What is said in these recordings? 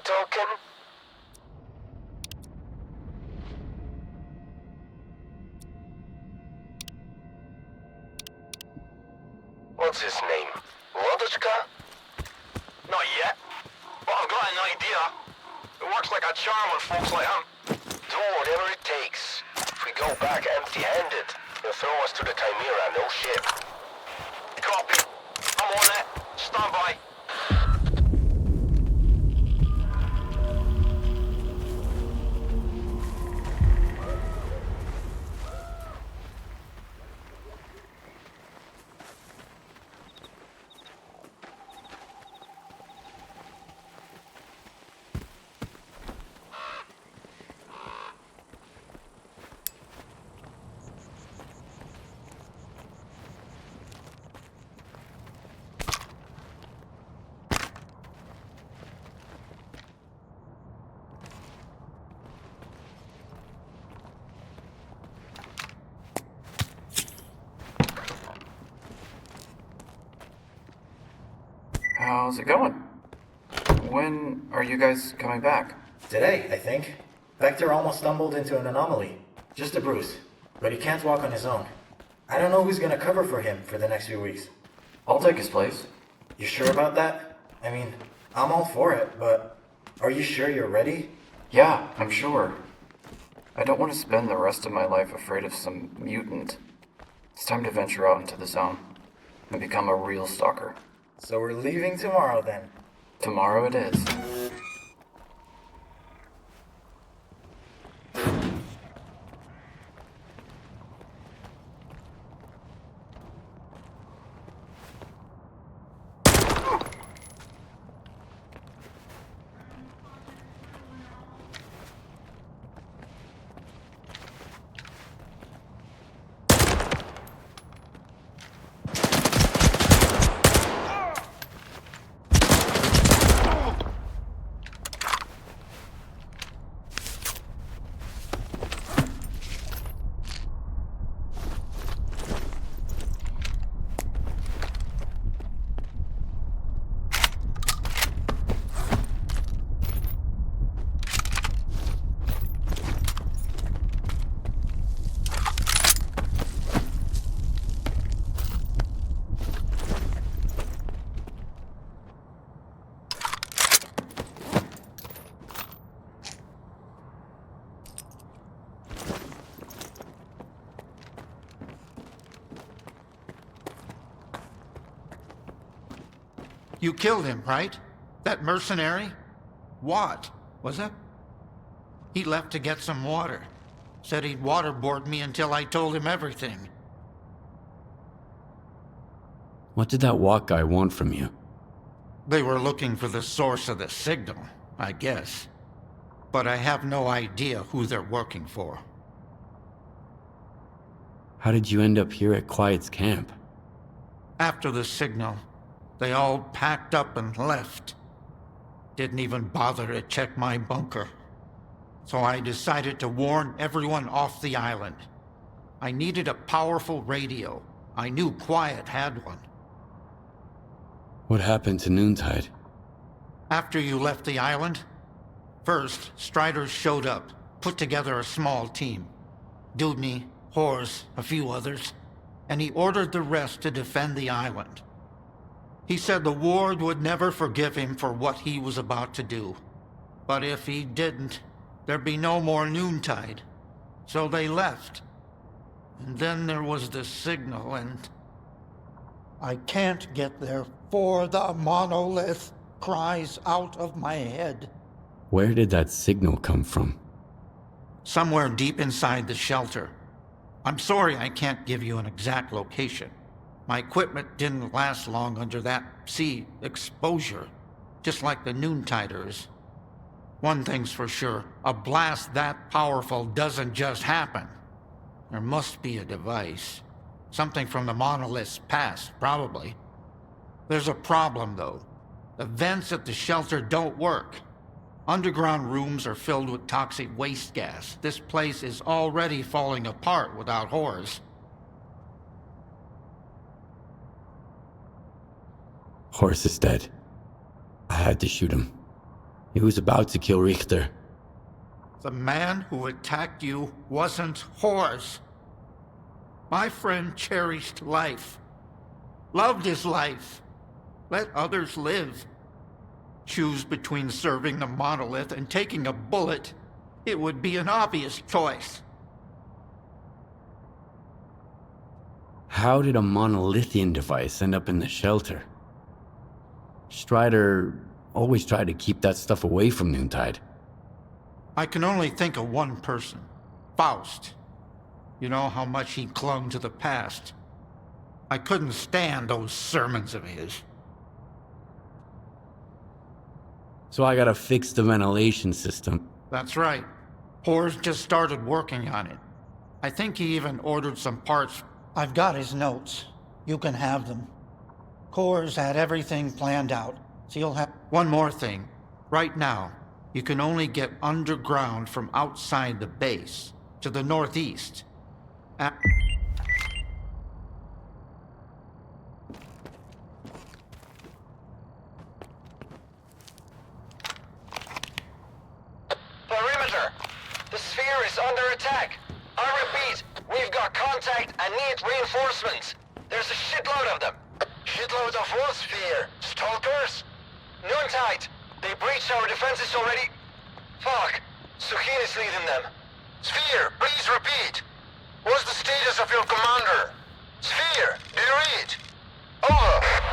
token? What's his name? Lodochka? Not yet, but I've got an idea. It works like a charm with folks like him. Do whatever it takes. If we go back empty-handed, he'll throw us to the Chimera, no shit. Copy. I'm on it. Stand by. How's it going? When are you guys coming back? Today, I think. Vector almost stumbled into an anomaly. Just a bruise. But he can't walk on his own. I don't know who's gonna cover for him for the next few weeks. I'll take his place. You sure about that? I mean, I'm all for it, but are you sure you're ready? Yeah, I'm sure. I don't want to spend the rest of my life afraid of some mutant. It's time to venture out into the zone and become a real stalker. So we're leaving tomorrow then. Tomorrow it is. You killed him, right? That mercenary? What was it? He left to get some water. Said he'd waterboard me until I told him everything. What did that walk guy want from you? They were looking for the source of the signal, I guess. But I have no idea who they're working for. How did you end up here at Quiet's camp? After the signal, they all packed up and left. Didn't even bother to check my bunker. So I decided to warn everyone off the island. I needed a powerful radio. I knew Quiet had one. What happened to Noontide? After you left the island, first, Striders showed up, put together a small team. Dudney, Horse, a few others, and he ordered the rest to defend the island. He said the ward would never forgive him for what he was about to do. But if he didn't, there'd be no more Noontide. So they left. And then there was the signal, and I can't get there, for the monolith cries out of my head. Where did that signal come from? Somewhere deep inside the shelter. I'm sorry I can't give you an exact location. My equipment didn't last long under that, exposure, just like the Noontiders. One thing's for sure, a blast that powerful doesn't just happen. There must be a device. Something from the monolith's past, probably. There's a problem, though. The vents at the shelter don't work. Underground rooms are filled with toxic waste gas. This place is already falling apart without Horus. Horse is dead. I had to shoot him. He was about to kill Richter. The man who attacked you wasn't Horse. My friend cherished life. Loved his life. Let others live. Choose between serving the monolith and taking a bullet. It would be an obvious choice. How did a monolithian device end up in the shelter? Strider always tried to keep that stuff away from Noontide. I can only think of one person. Faust. You know how much he clung to the past. I couldn't stand those sermons of his. So I gotta fix the ventilation system. That's right. Hor's just started working on it. I think he even ordered some parts. I've got his notes. You can have them. Core's had everything planned out, so you'll have... One more thing. Right now, you can only get underground from outside the base, to the northeast. Perimeter! The sphere is under attack! I repeat, we've got contact and need reinforcements! There's a shitload of them! Shitload of what sphere? Stalkers? Noontide! They breached our defenses already! Fuck! Suhin is leading them! Sphere, please repeat. What's the status of your commander? Sphere, do you read? Over.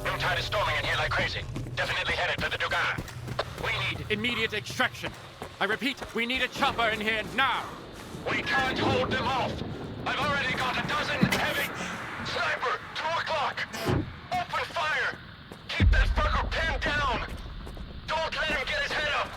Noontide is storming in here like crazy. Definitely headed for the Dugan. We need immediate extraction. I repeat, we need a chopper in here now. We can't hold them off. I've already got a dozen heavy... Sniper, 2 o'clock. Open fire. Keep that fucker pinned down. Don't let him get his head up.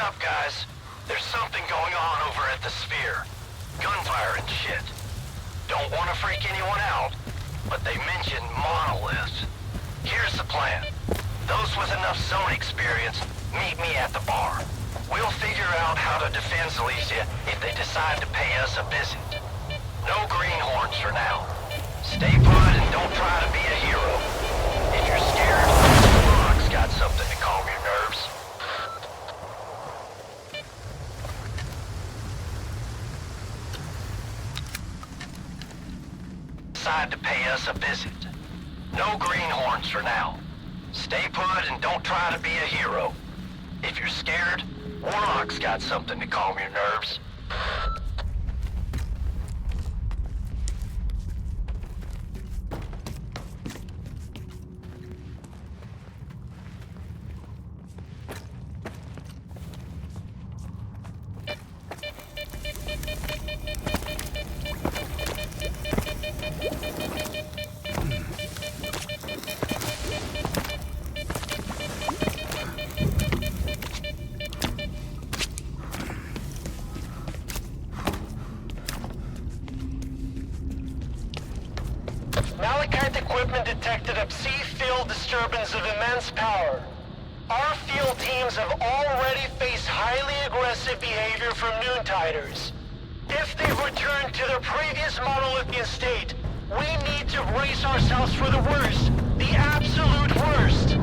up, guys. There's something going on over at the Sphere. Gunfire and shit. Don't want to freak anyone out, but they mentioned monoliths. Here's the plan. Those with enough zone experience, meet me at the bar. We'll figure out how to defend Silesia if they decide to pay us a visit. No greenhorns for now. Stay put and don't try to be a hero. If you're scared, Warlock's got something to calm your nerves. Decide to pay us a visit. No greenhorns for now. Stay put and don't try to be a hero. If you're scared, Warlock's got something to calm your nerves. Malachite equipment detected a C-field disturbance of immense power. Our field teams have already faced highly aggressive behavior from Noontiders. If they've returned to their previous monolithian state, we need to brace ourselves for the worst. The absolute worst.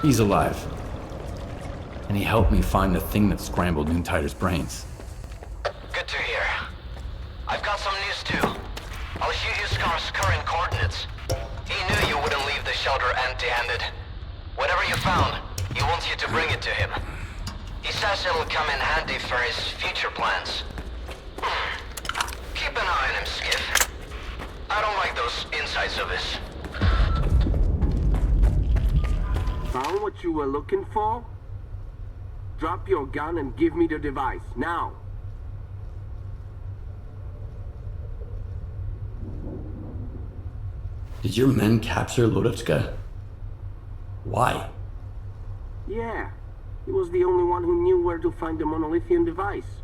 He's alive. And he helped me find the thing that scrambled Noontider's brains. Good to hear. I've got some news too. I'll shoot you Scar's current coordinates. He knew you wouldn't leave the shelter empty-handed. Whatever you found, he wants you to bring it to him. He says it'll come in handy for his future plans. Keep an eye on him, Skiff. I don't like those insights of his. Found what you were looking for? Drop your gun and give me the device, now! Did your men capture Lodotchka? Why? Yeah, he was the only one who knew where to find the monolithian device.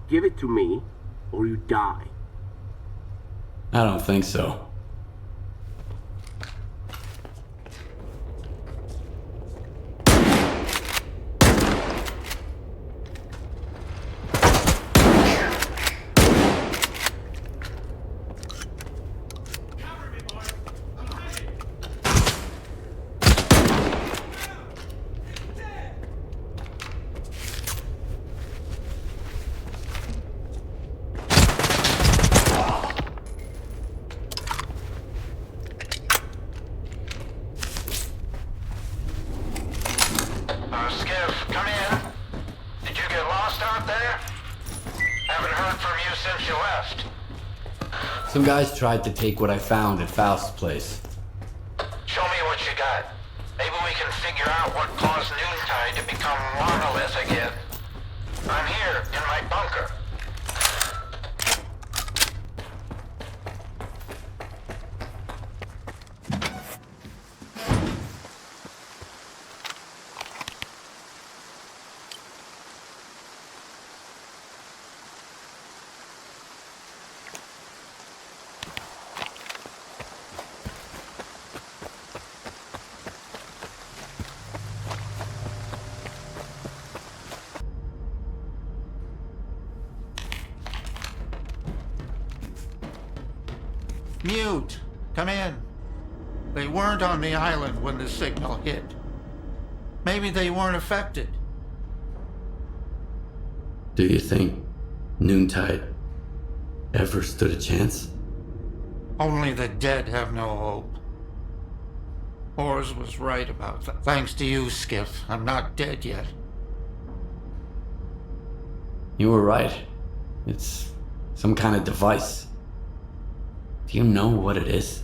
Give it to me, or you die. I don't think so. Skiff, come in. Did you get lost out there? Haven't heard from you since you left. Some guys tried to take what I found at Faust's place. Show me what you got. Maybe we can figure out what caused Noontide to become monolith again. I'm here, in my bunker. Mute! Come in. They weren't on the island when the signal hit. Maybe they weren't affected. Do you think Noontide ever stood a chance? Only the dead have no hope. Ors was right about that. Thanks to you, Skiff. I'm not dead yet. You were right. It's some kind of device. Do you know what it is?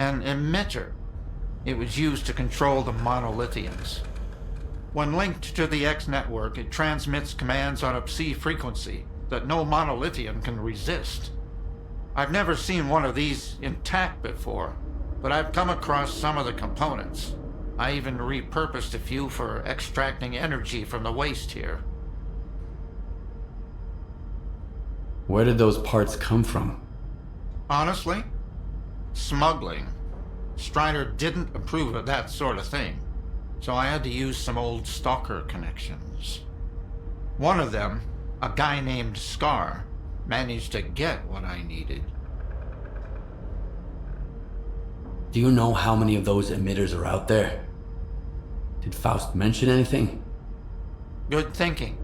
An emitter. It was used to control the monolithians. When linked to the X network, it transmits commands on a psi frequency that no monolithian can resist. I've never seen one of these intact before, but I've come across some of the components. I even repurposed a few for extracting energy from the waste here. Where did those parts come from? Honestly, smuggling. Strider didn't approve of that sort of thing, so I had to use some old STALKER connections. One of them, a guy named Scar, managed to get what I needed. Do you know how many of those emitters are out there? Did Faust mention anything? Good thinking.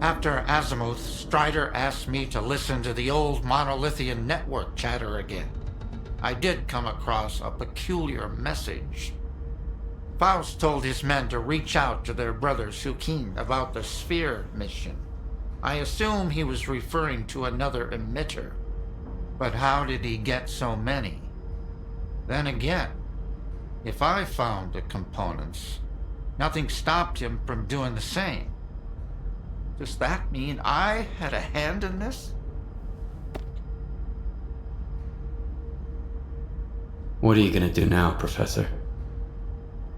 After Azimuth, Strider asked me to listen to the old monolithian network chatter again. I did come across a peculiar message. Faust told his men to reach out to their brother Sukin about the Sphere mission. I assume he was referring to another emitter. But how did he get so many? Then again, if I found the components, nothing stopped him from doing the same. Does that mean I had a hand in this? What are you gonna do now, Professor?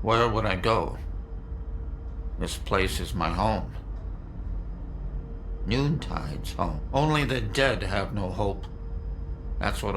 Where would I go? This place is my home. Noontide's home. Only the dead have no hope. That's what